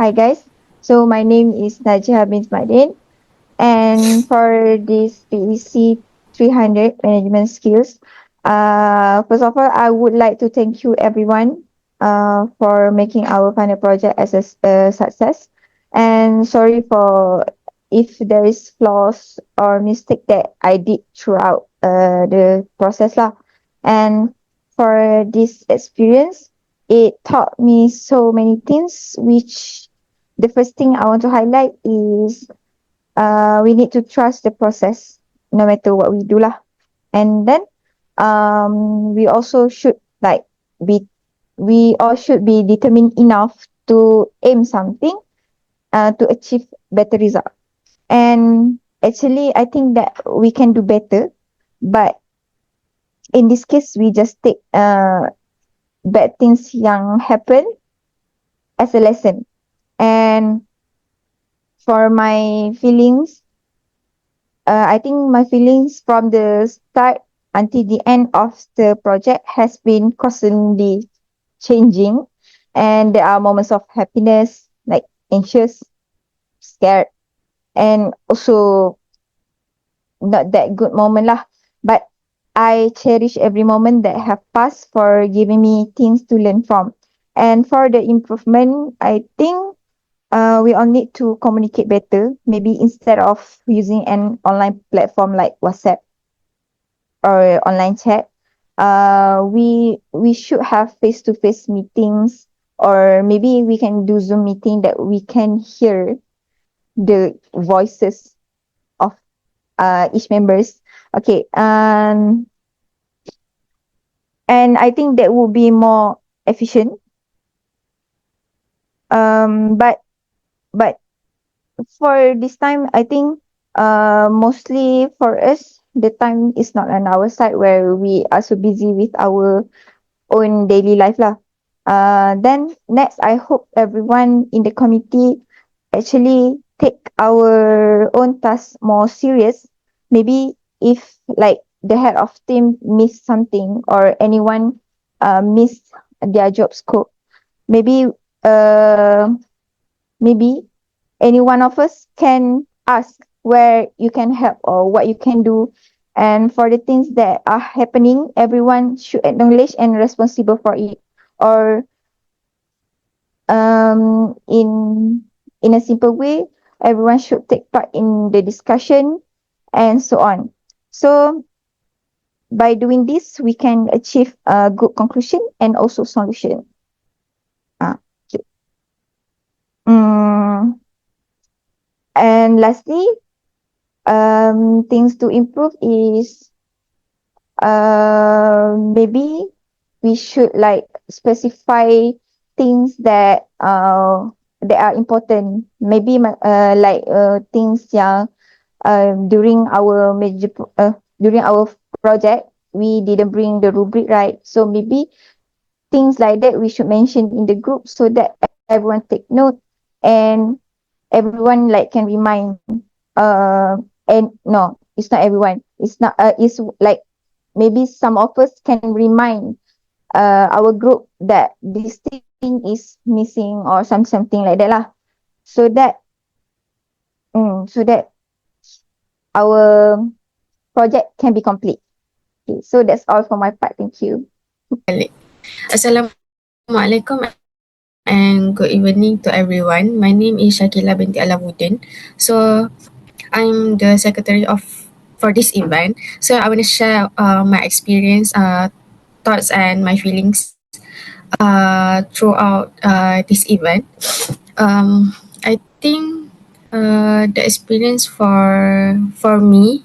Hi guys. So my name is Najah bin Madin, and for this PEC 300 management skills, first of all, I would like to thank you everyone for making our final project as a success. And sorry for if there is flaws or mistake that I did throughout the process lah. And for this experience, it taught me so many things, which the first thing I want to highlight is we need to trust the process no matter what we do lah. And then we also should like be we all should be determined enough to aim something to achieve better result. And actually I think that we can do better, but in this case we just take bad things yang happen as a lesson. And for my feelings, I think my feelings from the start until the end of the project has been constantly changing, and there are moments of happiness, like anxious, scared, and also not that good moment lah. But I cherish every moment that have passed for giving me things to learn from. And for the improvement, I think we all need to communicate better. Maybe instead of using an online platform like WhatsApp or online chat, we should have face-to-face meetings, or maybe we can do Zoom meeting that we can hear the voices of each members. Okay, and I think that would be more efficient. But for this time, I think mostly for us, the time is not on our side where we are so busy with our own daily life lah. Then next, I hope everyone in the committee actually take our own task more serious. Maybe if like the head of team miss something or anyone miss their job scope, maybe uh maybe any one of us can ask where you can help or what you can do. And for the things that are happening, everyone should acknowledge and responsible for it. Or in a simple way, everyone should take part in the discussion and so on. So by doing this, we can achieve a good conclusion and also solution. Okay. And lastly, things to improve is maybe we should like specify things that are important. Maybe like things yang during our project we didn't bring the rubric, right? So maybe things like that we should mention in the group so that everyone take note, and everyone like can remind. And no, it's not everyone. It's not. It's like maybe some of us can remind our group that this thing is missing or something like that lah. So that so that our project can be complete. Okay, so that's all for my part. Thank you. Assalamualaikum and good evening to everyone. My name is Shakila binti Alamuddin. So I'm the secretary of for this event. So I want to share my experience, thoughts and my feelings throughout this event. I think the experience for me,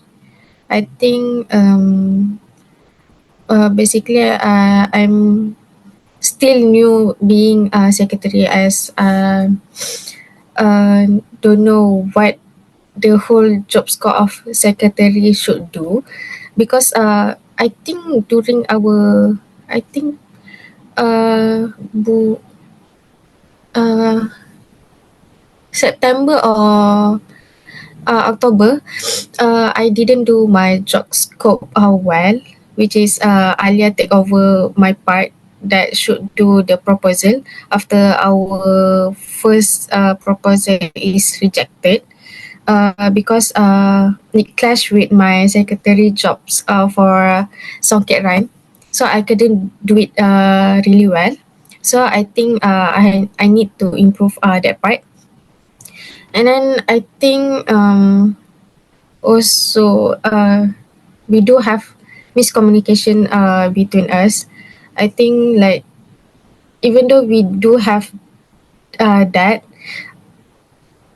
I think basically I'm still new being a secretary, as don't know what the whole job scope of secretary should do, because I think during our I think bu September or October, I didn't do my job scope well, which is Alia take over my part that should do the proposal after our first proposal is rejected, because it clashed with my secretary jobs for Songket Rhyme. So I couldn't do it really well. So I think I need to improve that part. And then I think also we do have miscommunication between us. I think like even though we do have that,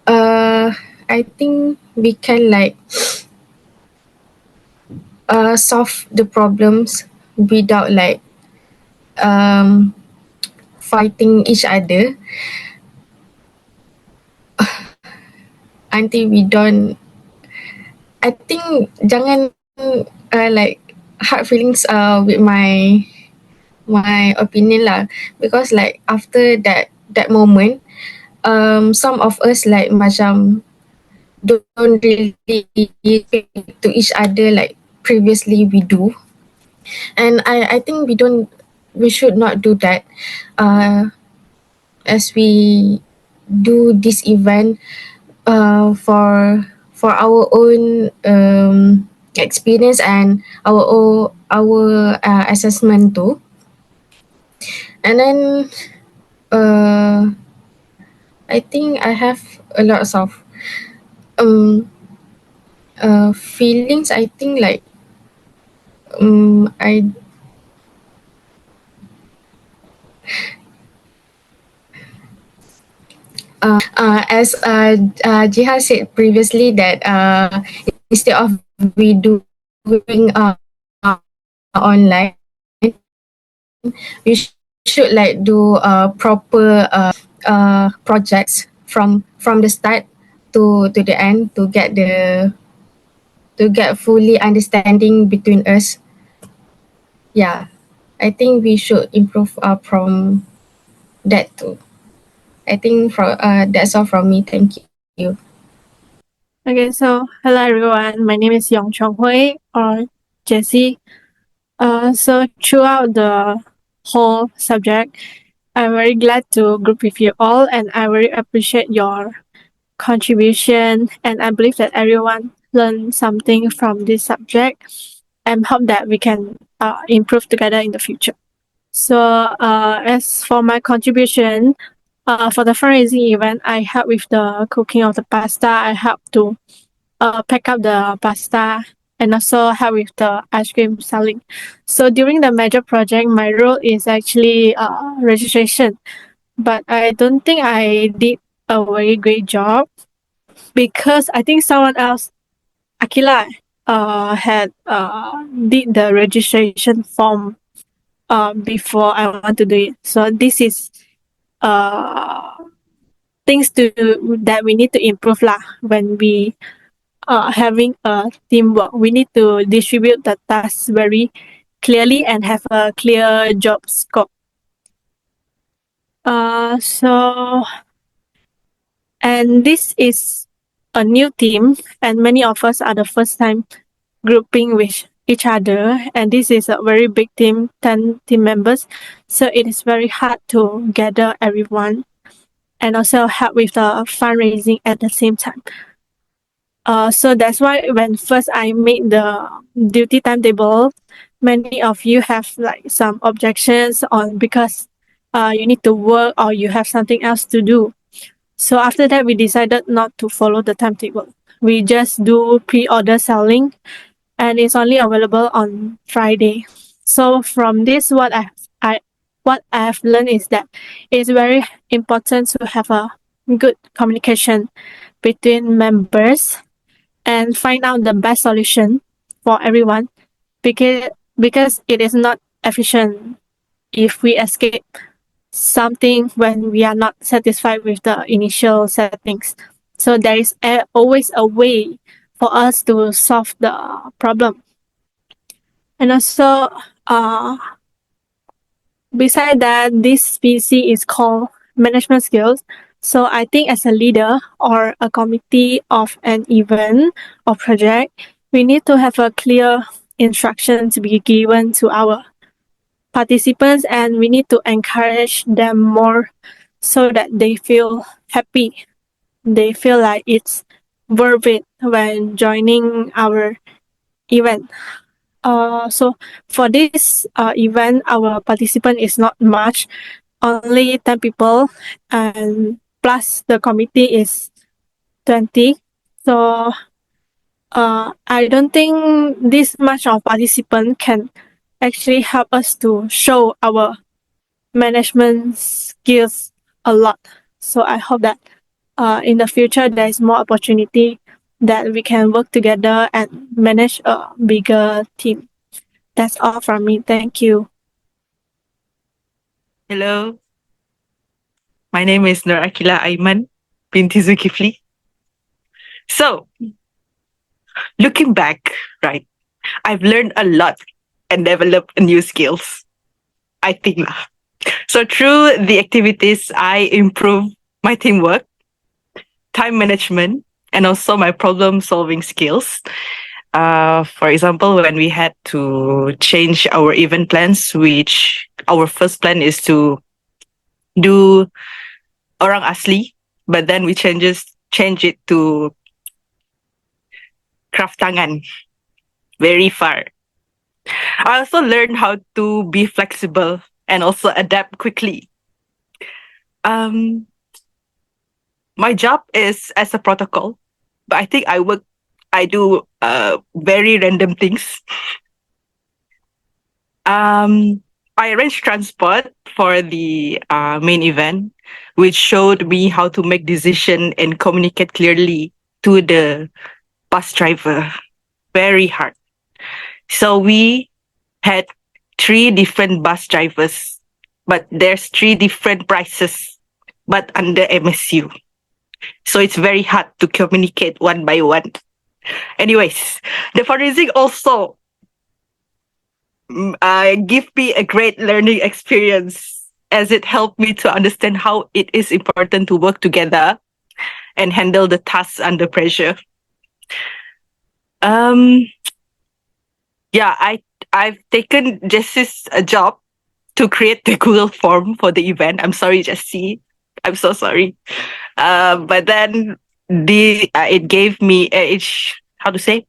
I think we can like solve the problems without like um, fighting each other until we don't. I think jangan like hard feelings with my opinion lah, because like after that moment some of us like macam don't really speak to each other like previously we do. And I think we should not do that as we do this event for our own experience and our assessment too. And then I think I have a lot of um feelings. I think like I as Jiha said previously that instead of we doing online, we should like do proper projects from the start to the end to get fully understanding between us. Yeah, I think we should improve from that too. I think that's all from me. Thank you. Okay, so hello everyone. My name is Yong Chong Hui or Jessie. So throughout the whole subject, I'm very glad to group with you all, and I very appreciate your contribution. And I believe that everyone learned something from this subject, and hope that we can improve together in the future. So, as for my contribution, for the fundraising event, I help with the cooking of the pasta. I help to pack up the pasta and also help with the ice cream selling. So during the major project, my role is actually registration, but I don't think I did a very great job because I think someone else, Akila, had did the registration form before I want to do it. So this is uh things to that we need to improve lah when we having a teamwork. We need to distribute the tasks very clearly and have a clear job scope. So, and this is a new team, and many of us are the first time grouping with each other. And this is a very big team, 10 team members. So it is very hard to gather everyone and also help with the fundraising at the same time. So that's why when first I made the duty timetable, many of you have like some objections on because you need to work or you have something else to do. So after that, we decided not to follow the timetable. We just do pre-order selling, and it's only available on Friday. So from this, what I have learned is that it's very important to have a good communication between members and find out the best solution for everyone because it is not efficient if we escape something when we are not satisfied with the initial settings. So there is always a way for us to solve the problem. And also, beside that, this PC is called management skills. So I think as a leader or a committee of an event or project, we need to have a clear instruction to be given to our participants, and we need to encourage them more so that they feel happy. They feel like it's worth it when joining our event. So for this event, our participant is not much, only 10 people, and plus the committee is 20. So I don't think this much of participant can actually help us to show our management skills a lot. So I hope that in the future there is more opportunity that we can work together and manage a bigger team. That's all from me. Thank you. Hello, my name is Nur Akila Aiman binti Zulkifli. So, looking back, right, I've learned a lot and developed new skills. I think. So through the activities, I improve my teamwork, time management, and also my problem-solving skills. For example, when we had to change our event plans, which our first plan is to do orang asli, but then we change it to craft tangan, very far. I also learned how to be flexible and also adapt quickly. My job is as a protocol, but I think I do very random things. I arranged transport for the main event, which showed me how to make decision and communicate clearly to the bus driver. Very hard. So we had 3 different bus drivers, but there's 3 different prices, but under MSU. So it's very hard to communicate one by one. Anyways, the fundraising also give me a great learning experience, as it helped me to understand how it is important to work together and handle the tasks under pressure. Yeah, I've taken Jessie's job to create the Google form for the event. I'm sorry, Jessie. I'm so sorry. But then it gave me how to say?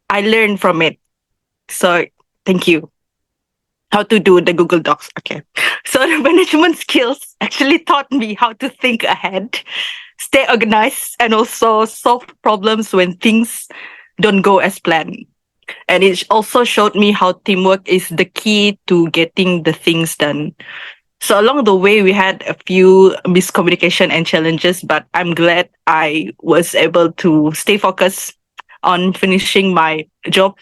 I learned from it. So thank you. How to do the Google Docs. Okay. So the management skills actually taught me how to think ahead, stay organized, and also solve problems when things don't go as planned. And it also showed me how teamwork is the key to getting the things done. So along the way, we had a few miscommunication and challenges, but I'm glad I was able to stay focused on finishing my job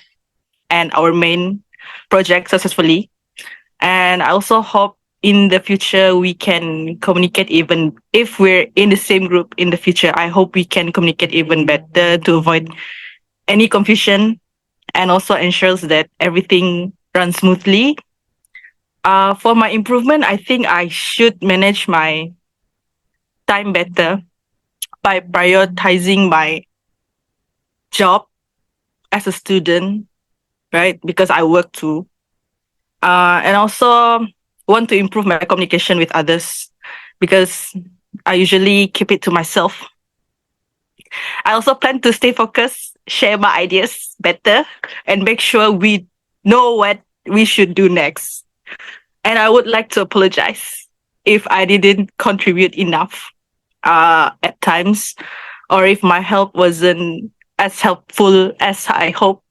and our main project successfully. And I also hope in the future we can communicate, even if we're in the same group in the future. I hope we can communicate even better to avoid any confusion and also ensures that everything runs smoothly. For my improvement, I think I should manage my time better by prioritizing my job as a student, right? Because I work too. And also want to improve my communication with others, because I usually keep it to myself. I also plan to stay focused, share my ideas better, and make sure we know what we should do next. And I would like to apologize if I didn't contribute enough at times, or if my help wasn't as helpful as I hope.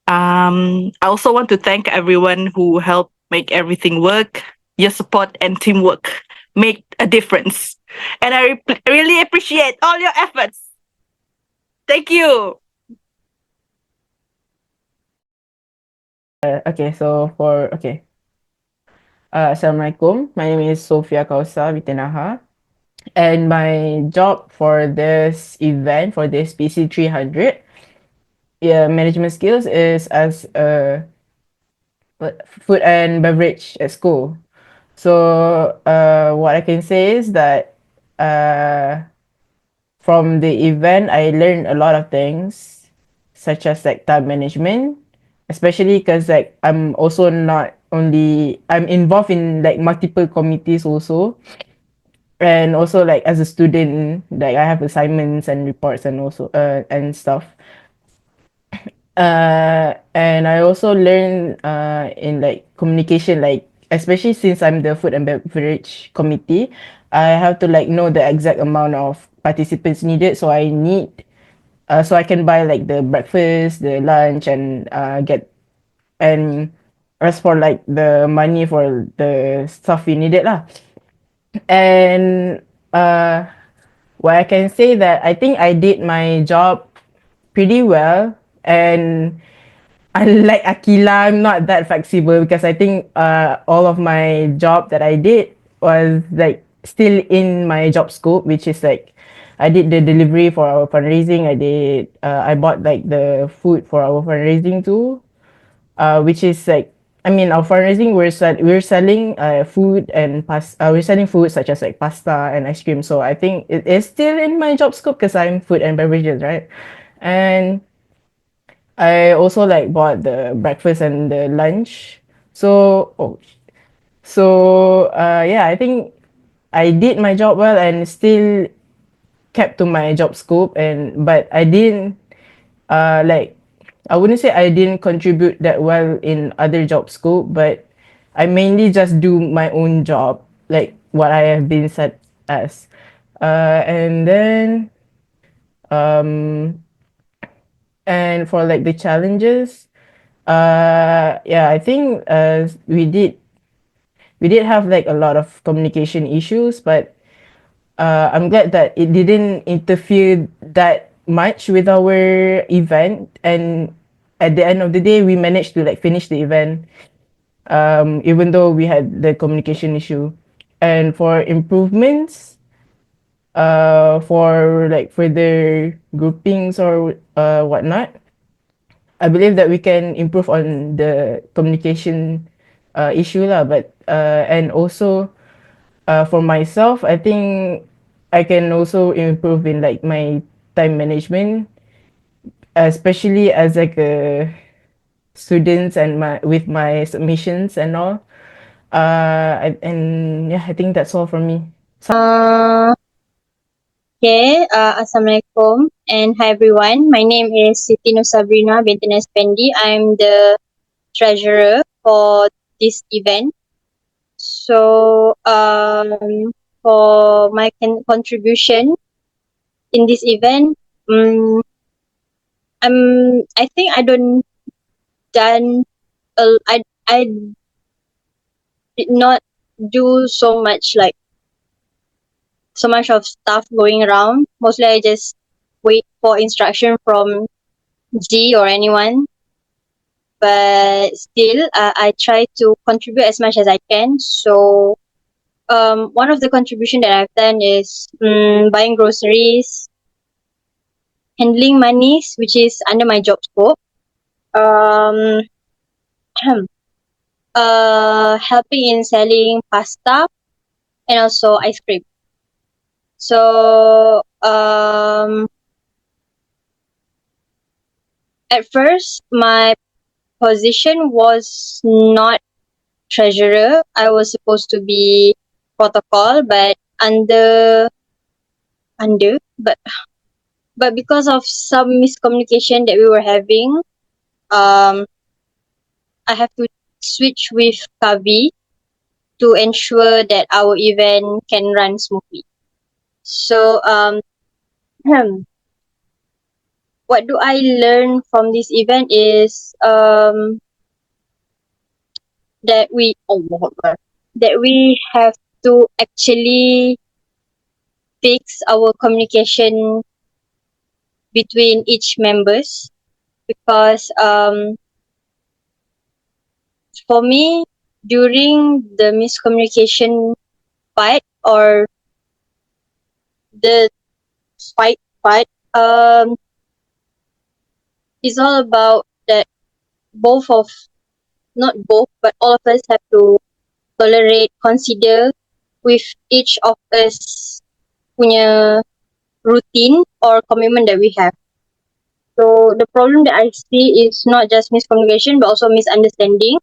I also want to thank everyone who helped make everything work. Your support and teamwork make a difference. And I really appreciate all your efforts. Thank you. Assalamualaikum. My name is Sofia Kausa Bitinaha. And my job for this event, for this PC 300, management skills is as a food and beverage at school. So what I can say is that from the event, I learned a lot of things, such as like time management, especially because like I'm also not only I'm involved in like multiple committees also, and also like as a student, like I have assignments and reports and also and stuff. And I also learn in like communication, like especially since I'm the food and beverage committee, I have to like know the exact amount of participants needed. So I need, so I can buy like the breakfast, the lunch, and get and as for like the money for the stuff we needed lah. And what I can say that I think I did my job pretty well, and unlike Akila, I'm not that flexible because I think all of my job that I did was like still in my job scope, which is like I did the delivery for our fundraising. I bought like the food for our fundraising too, which is like I mean our fundraising we're selling food and we're selling food such as like pasta and ice cream. So I think it is still in my job scope because I'm food and beverages, right? And I also like bought the breakfast and the lunch. So yeah, I think I did my job well and still kept to my job scope, and but I didn't like I wouldn't say I didn't contribute that well in other job scope, but I mainly just do my own job, like what I have been set as. And then um and for like the challenges, yeah, I think we did have like a lot of communication issues, but I'm glad that it didn't interfere that much with our event. And at the end of the day, we managed to like finish the event, even though we had the communication issue. And for improvements, for like further groupings or whatnot, I believe that we can improve on the communication issue lah. But and also for myself, I think I can also improve in like my time management, especially as like a students and my with my submissions and all. And yeah, I think that's all from me. Assalamualaikum and hi everyone. My name is Siti Nur Sabrina binti Naspendi. I'm the treasurer for this event. So for my contribution in this event, I think I don't done I did not do so much of stuff going around. Mostly I just wait for instruction from G or anyone. But still, I try to contribute as much as I can. So, one of the contribution that I've done is buying groceries, handling monies, which is under my job scope. Helping in selling pasta and also ice cream. So, at first, my position was not treasurer. I was supposed to be protocol, but but because of some miscommunication that we were having, I have to switch with Kavi to ensure that our event can run smoothly. So what do I learn from this event is that we have to actually fix our communication between each members, because for me, during the miscommunication part or the fight part, it's all about that not both, but all of us have to consider with each of us punya routine or commitment that we have. So the problem that I see is not just miscommunication, but also misunderstanding,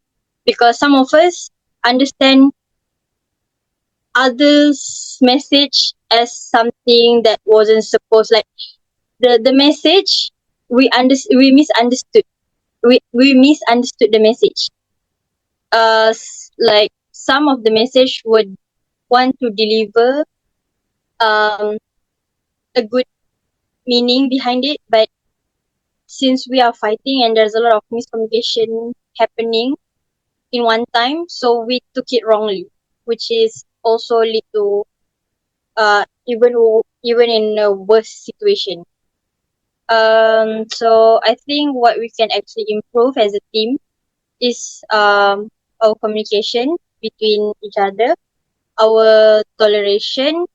because some of us understand others' message as something that wasn't supposed. Like the message, we misunderstood. We misunderstood the message. Like some of the message would want to deliver a good meaning behind it, but since we are fighting and there's a lot of miscommunication happening in one time, so we took it wrongly, which is also lead to even in a worse situation. So I think what we can actually improve as a team is our communication between each other, our toleration,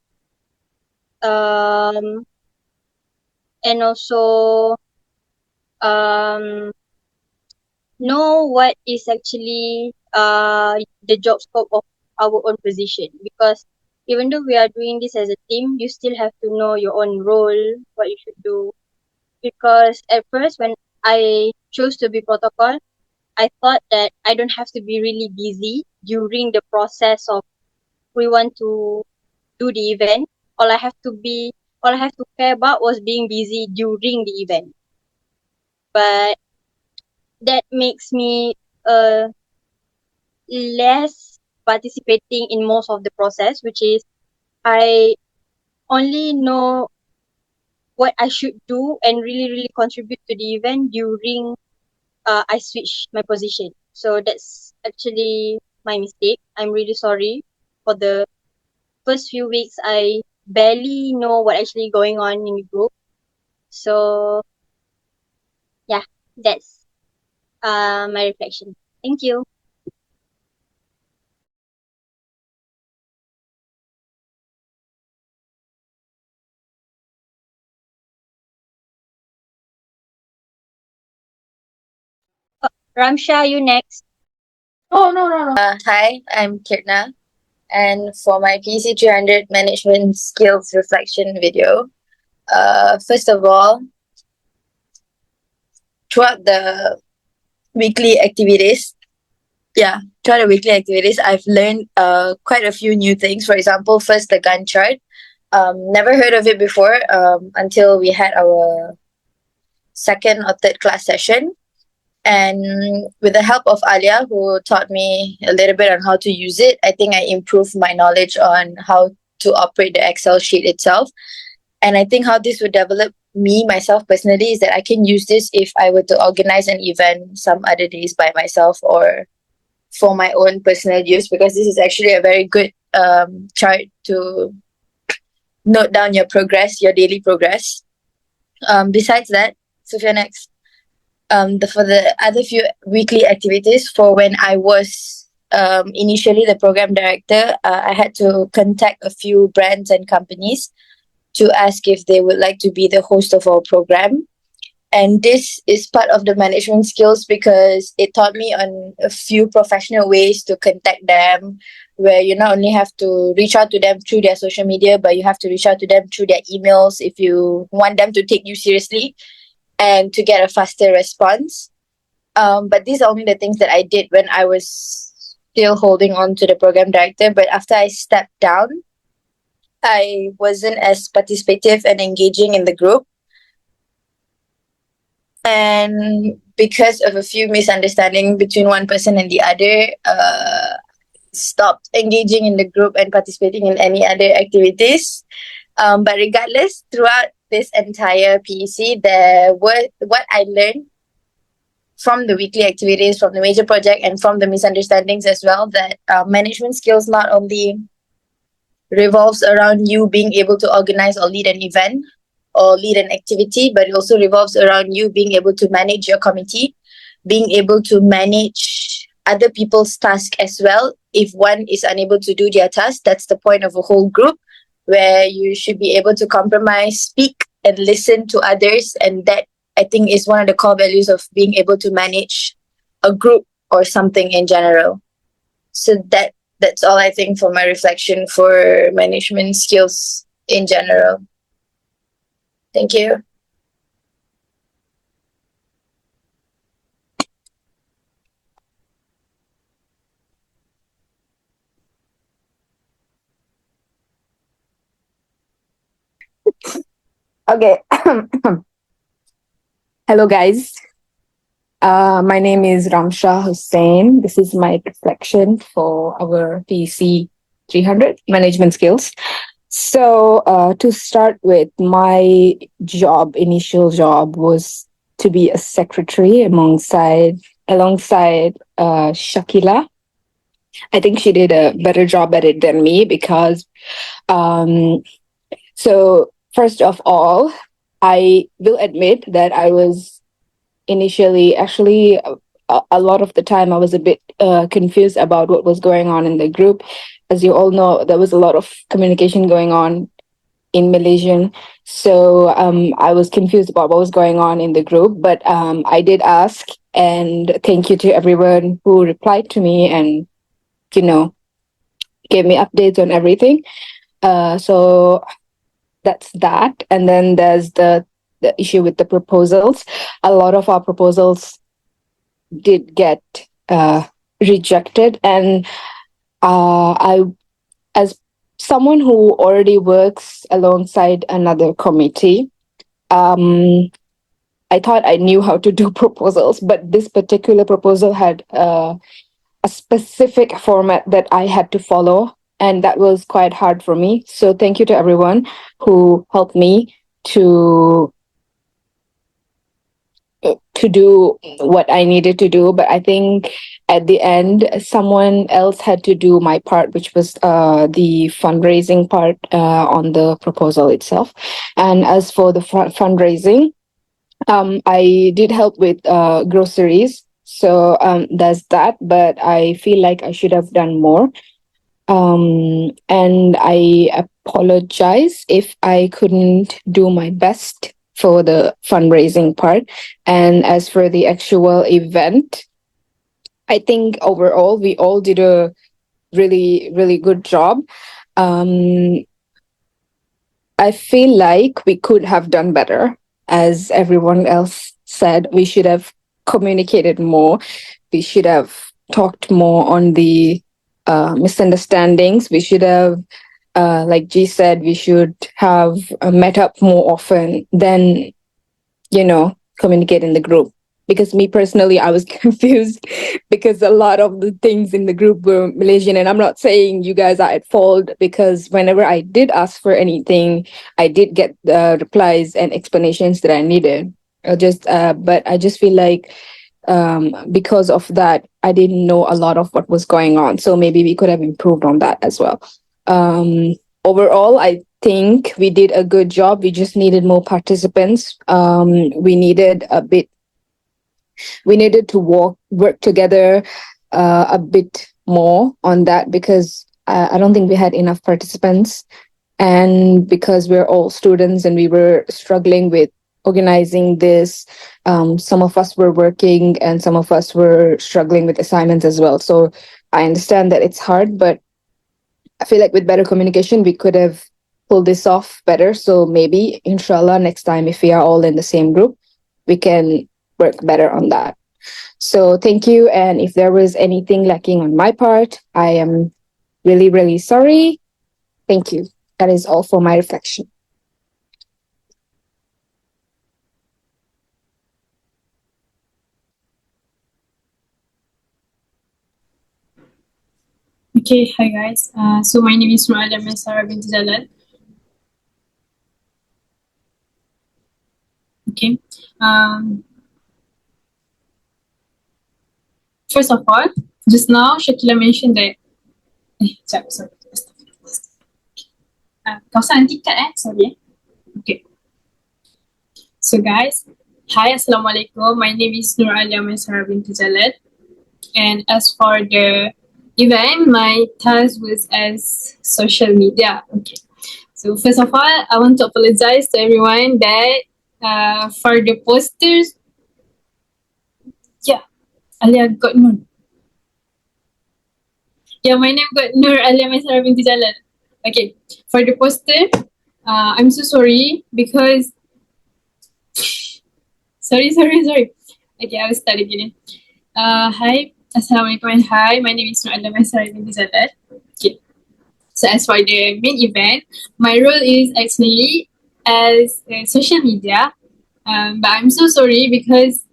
and also know what is actually the job scope of our own position, because even though we are doing this as a team, you still have to know your own role, what you should do. Because at first when I chose to be protocol, I thought that I don't have to be really busy during the process of we want to do the event. All I have to care about was being busy during the event. But that makes me less participating in most of the process, which is I only know what I should do and really contribute to the event during I switch my position. So that's actually my mistake. I'm really sorry. For the first few weeks, I barely know what actually going on in the group. So yeah, that's my reflection. Thank you. Ramsha, you next. Oh, no. Hi, I'm Kirtna, and for my PC 300 management skills reflection video, first of all, throughout the weekly activities, I've learned quite a few new things. For example, first the Gantt chart. Never heard of it before until we had our second or third class session. And with the help of Alia, who taught me a little bit on how to use it, I think I improved my knowledge on how to operate the Excel sheet itself. And I think how this would develop me, myself personally, is that I can use this if I were to organize an event some other days by myself or for my own personal use, because this is actually a very good chart to note down your progress, your daily progress. Besides that, Sophia, next. For the other few weekly activities, for when I was initially the program director, I had to contact a few brands and companies to ask if they would like to be the host of our program. And this is part of the management skills because it taught me on a few professional ways to contact them, where you not only have to reach out to them through their social media, but you have to reach out to them through their emails if you want them to take you seriously and to get a faster response. But these are only the things that I did when I was still holding on to the program director. But after I stepped down, I wasn't as participative and engaging in the group. And because of a few misunderstandings between one person and the other, stopped engaging in the group and participating in any other activities. But regardless, throughout this entire PEC, what I learned from the weekly activities, from the major project, and from the misunderstandings as well, that management skills not only revolves around you being able to organize or lead an event or lead an activity, but it also revolves around you being able to manage your committee, being able to manage other people's tasks as well. If one is unable to do their task, that's the point of a whole group, where you should be able to compromise, speak, and listen to others. And that, I think, is one of the core values of being able to manage a group or something in general. So that's all I think for my reflection for management skills in general. Thank you. Okay. Hello, guys. My name is Ramsha Hussain. This is my reflection for our PC 300 management skills. So, to start with, my initial job was to be a secretary alongside Shakila. I think she did a better job at it than me because, um, so first of all, I will admit that I was initially actually a lot of the time I was a bit confused about what was going on in the group. As you all know, there was a lot of communication going on in Malaysian. So I was confused about what was going on in the group, but I did ask, and thank you to everyone who replied to me and, you know, gave me updates on everything. So that's that. And then there's the issue with the proposals. A lot of our proposals did get rejected, and as someone who already works alongside another committee, I thought I knew how to do proposals, but this particular proposal had a specific format that I had to follow, and that was quite hard for me. So thank you to everyone who helped me to do what I needed to do. But I think at the end, someone else had to do my part, which was the fundraising part on the proposal itself. And as for the fundraising, I did help with groceries. So there's that, but I feel like I should have done more. And I apologize if I couldn't do my best for the fundraising part. And as for the actual event, I think overall we all did a really, really good job. I feel like we could have done better. As everyone else said, we should have communicated more. We should have talked more on the misunderstandings. We should have, like G said, we should have met up more often than, communicate in the group. Because me personally, I was confused because a lot of the things in the group were Malaysian. And I'm not saying you guys are at fault, because whenever I did ask for anything, I did get the replies and explanations that I needed. But I just feel like because of that, I didn't know a lot of what was going on. So maybe we could have improved on that as well. Overall, I think we did a good job. We just needed more participants. We needed to work together a bit more on that, because I don't think we had enough participants. And because we're all students and we were struggling with organizing this, some of us were working and some of us were struggling with assignments as well. So I understand that it's hard, but I feel like with better communication, we could have pulled this off better. So maybe, inshallah, next time, if we are all in the same group, we can work better on that. So thank you. And if there was anything lacking on my part, I am really, really sorry. Thank you. That is all for my reflection. Okay, hi guys. So my name is Noalia Maisara binti Jalal. Okay. First of all, just now Shakila mentioned that. Sorry. Kawasan nanti cut sorry. Okay. So guys, hi, Assalamualaikum. My name is Noalia Maisara binti Jalal. And as for the event, my task was as social media. Okay. So first of all, I want to apologize to everyone that for the posters, Alia got Nur. My name got Nur Alia Maisara binti Jalal. Okay, for the poster, I'm so sorry because sorry. Okay, I will start again. Hi, Assalamualaikum and hi, my name is Nur Alia Maisara binti Jalal. Okay, so as for the main event, my role is actually as social media. But I'm so sorry because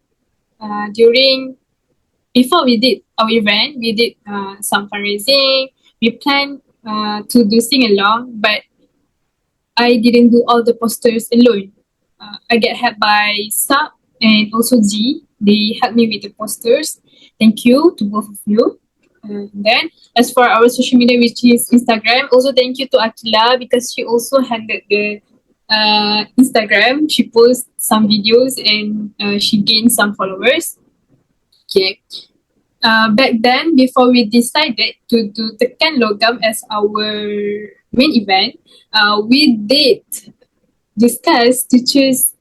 before we did our event, we did some fundraising. We planned to do sing along, but I didn't do all the posters alone. I get help by Sub and also G. They helped me with the posters. Thank you to both of you. Then, as for our social media, which is Instagram, also thank you to Akila because she also handled the Instagram. She posts some videos and she gained some followers. Okay. Back then, before we decided to do Tekan Logam as our main event, we did discuss to choose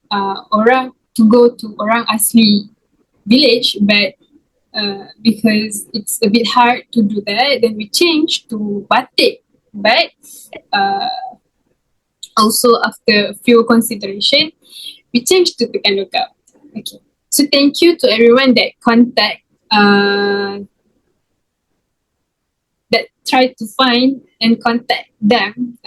orang to go to Orang Asli village, but because it's a bit hard to do that, then we changed to Batik. But also after a few consideration, we changed to Tekan Logam. Okay. So thank you to everyone that that tried to find and contact them.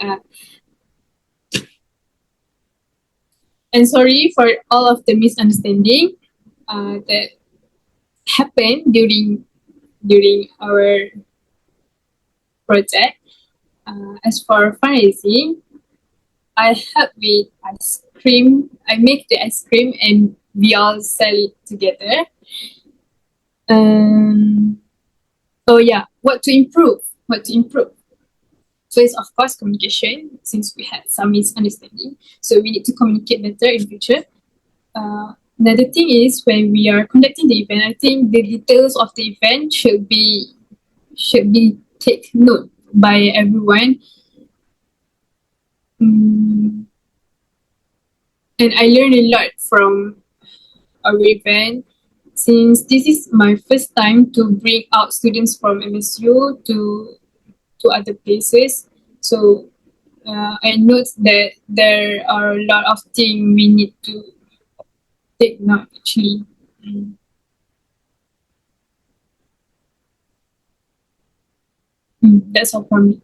And sorry for all of the misunderstanding that happened during our project. As for fundraising, I help with ice cream. I make the ice cream and we all sell it together. So yeah, what to improve? First, of course, communication, since we had some misunderstanding. So we need to communicate better in future. Another thing is when we are conducting the event, I think the details of the event should be taken note by everyone. And I learned a lot from our event, since this is my first time to bring out students from MSU to other places. So I note that there are a lot of things we need to take note actually. That's all from me.